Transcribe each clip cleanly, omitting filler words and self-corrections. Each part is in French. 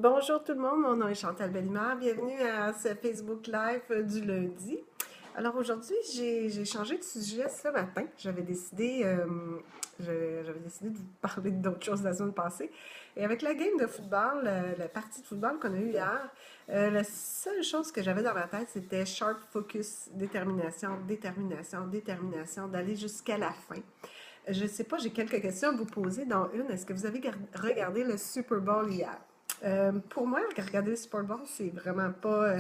Bonjour tout le monde, mon nom est Chantal Bellimard. Bienvenue à ce Facebook Live du lundi. Alors aujourd'hui, j'ai changé de sujet ce matin. J'avais décidé de vous parler d'autres choses la semaine passée. Et avec la game de football, la partie de football qu'on a eue hier, la seule chose que j'avais dans ma tête, c'était sharp focus, détermination, détermination, détermination, d'aller jusqu'à la fin. Je ne sais pas, j'ai quelques questions à vous poser. Dans une, est-ce que vous avez regardé le Super Bowl hier? Pour moi, regarder le Super Bowl, c'est vraiment pas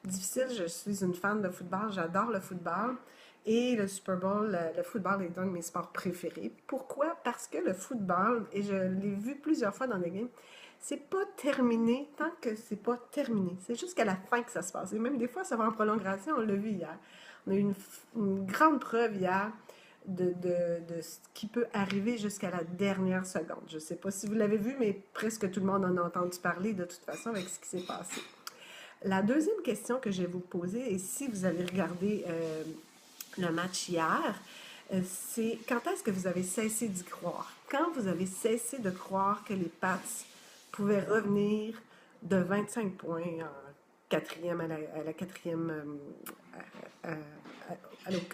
difficile. Je suis une fan de football, j'adore le football. Et le Super Bowl, le football est un de mes sports préférés. Pourquoi? Parce que le football, et je l'ai vu plusieurs fois dans des games, c'est pas terminé tant que c'est pas terminé. C'est jusqu'à la fin que ça se passe. Et même des fois, ça va en prolongation, on l'a vu hier. On a eu une grande preuve hier de ce qui peut arriver jusqu'à la dernière seconde. Je ne sais pas si vous l'avez vu, mais presque tout le monde en a entendu parler de toute façon avec ce qui s'est passé. La deuxième question que je vais vous poser, et si vous avez regardé le match hier, c'est quand est-ce que vous avez cessé d'y croire? Quand vous avez cessé de croire que les Pats pouvaient revenir de 25 points en quatrième à la quatrième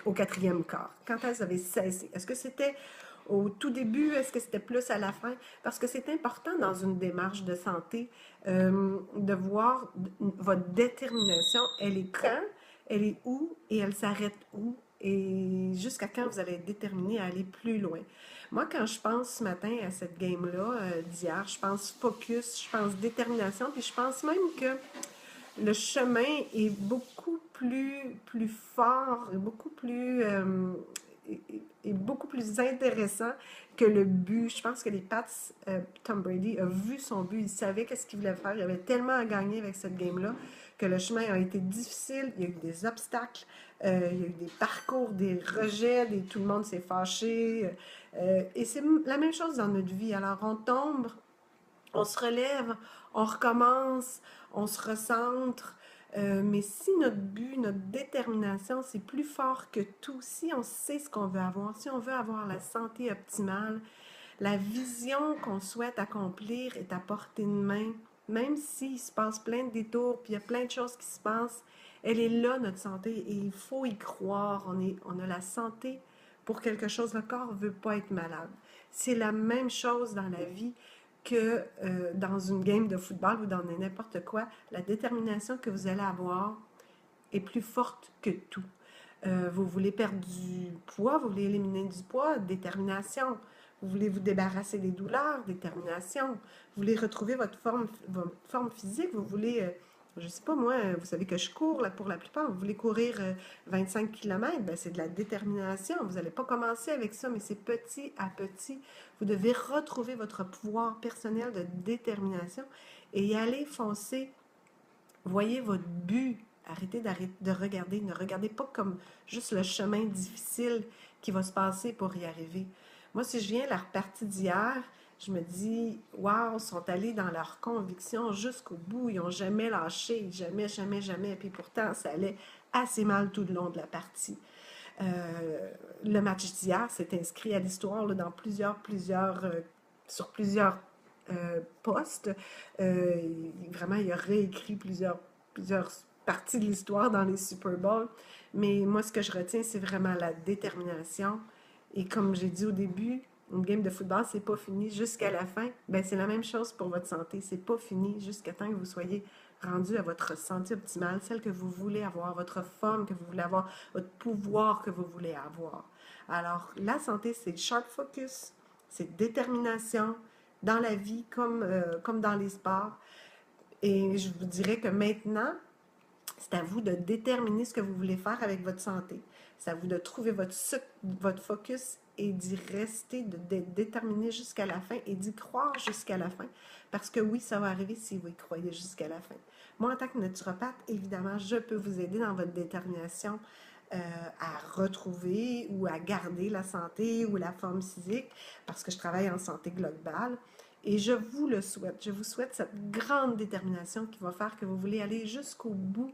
au quatrième quart. Quand est-ce que vous avez cessé? Est-ce que c'était au tout début? Est-ce que c'était plus à la fin? Parce que c'est important dans une démarche de santé de voir votre détermination. Elle est quand? Elle est où? Et elle s'arrête où? Et jusqu'à quand vous allez être déterminé à aller plus loin. Moi, quand je pense ce matin à cette game-là d'hier, je pense focus, je pense détermination, puis je pense même que le chemin est beaucoup plus fort, est beaucoup plus intéressant que le but. Je pense que les Pats, Tom Brady a vu son but, il savait qu'est-ce qu'il voulait faire. Il avait tellement à gagner avec cette game-là que le chemin a été difficile. Il y a eu des obstacles, il y a eu des parcours, des rejets, tout le monde s'est fâché. Et c'est la même chose dans notre vie. Alors on tombe, on se relève, on recommence, on se recentre. Mais si notre but, notre détermination, c'est plus fort que tout, si on sait ce qu'on veut avoir, si on veut avoir la santé optimale, la vision qu'on souhaite accomplir est à portée de main, même s'il se passe plein de détours, puis il y a plein de choses qui se passent, elle est là, notre santé, et il faut y croire. On a la santé pour quelque chose. Le corps ne veut pas être malade. C'est la même chose dans la vie que dans une game de football ou dans n'importe quoi. La détermination que vous allez avoir est plus forte que tout. Vous voulez perdre du poids, vous voulez éliminer du poids, détermination. Vous voulez vous débarrasser des douleurs, détermination. Vous voulez retrouver votre forme physique, vous voulez, je ne sais pas moi, vous savez que je cours là, pour la plupart, vous voulez courir 25 km, ben, c'est de la détermination. Vous n'allez pas commencer avec ça, mais c'est petit à petit. Vous devez retrouver votre pouvoir personnel de détermination et y aller foncer. Voyez votre but. Arrêtez de regarder. Ne regardez pas comme juste le chemin difficile qui va se passer pour y arriver. Moi, si je viens à la repartie d'hier, je me dis, waouh, ils sont allés dans leur conviction jusqu'au bout. Ils n'ont jamais lâché, jamais, jamais, jamais. Puis pourtant, ça allait assez mal tout le long de la partie. Le match d'hier s'est inscrit à l'histoire dans sur plusieurs postes. Vraiment, il a réécrit plusieurs parties de l'histoire dans les Super Bowls. Mais moi, ce que je retiens, c'est vraiment la détermination. Et comme j'ai dit au début, une game de football, c'est pas fini jusqu'à la fin. Ben, c'est la même chose pour votre santé. C'est pas fini jusqu'à temps que vous soyez rendu à votre santé optimale, celle que vous voulez avoir, votre forme que vous voulez avoir, votre pouvoir que vous voulez avoir. Alors, la santé, c'est sharp focus, c'est détermination dans la vie comme dans les sports. Et je vous dirais que maintenant, c'est à vous de déterminer ce que vous voulez faire avec votre santé. C'est à vous de trouver votre focus et d'y rester, d'être déterminé jusqu'à la fin et d'y croire jusqu'à la fin. Parce que oui, ça va arriver si vous y croyez jusqu'à la fin. Moi, en tant que naturopathe, évidemment, je peux vous aider dans votre détermination à retrouver ou à garder la santé ou la forme physique parce que je travaille en santé globale. Et je vous le souhaite. Je vous souhaite cette grande détermination qui va faire que vous voulez aller jusqu'au bout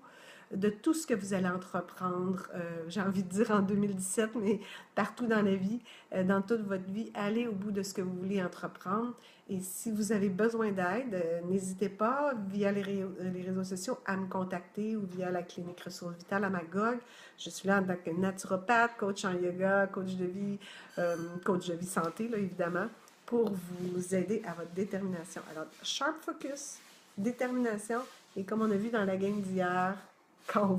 de tout ce que vous allez entreprendre, j'ai envie de dire en 2017, mais partout dans la vie, dans toute votre vie, allez au bout de ce que vous voulez entreprendre Et si vous avez besoin d'aide, n'hésitez pas via les réseaux sociaux à me contacter ou via la clinique Ressources Vitales à Magog. Je suis là en tant que naturopathe, coach en yoga, coach de vie santé, là, évidemment, pour vous aider à votre détermination. Alors, sharp focus, détermination, et comme on a vu dans la game d'hier, quand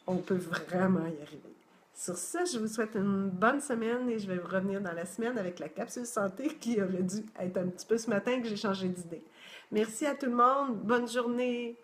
on peut vraiment y arriver. Sur ça, je vous souhaite une bonne semaine et je vais revenir dans la semaine avec la capsule santé qui aurait dû être un petit peu ce matin que j'ai changé d'idée. Merci à tout le monde. Bonne journée.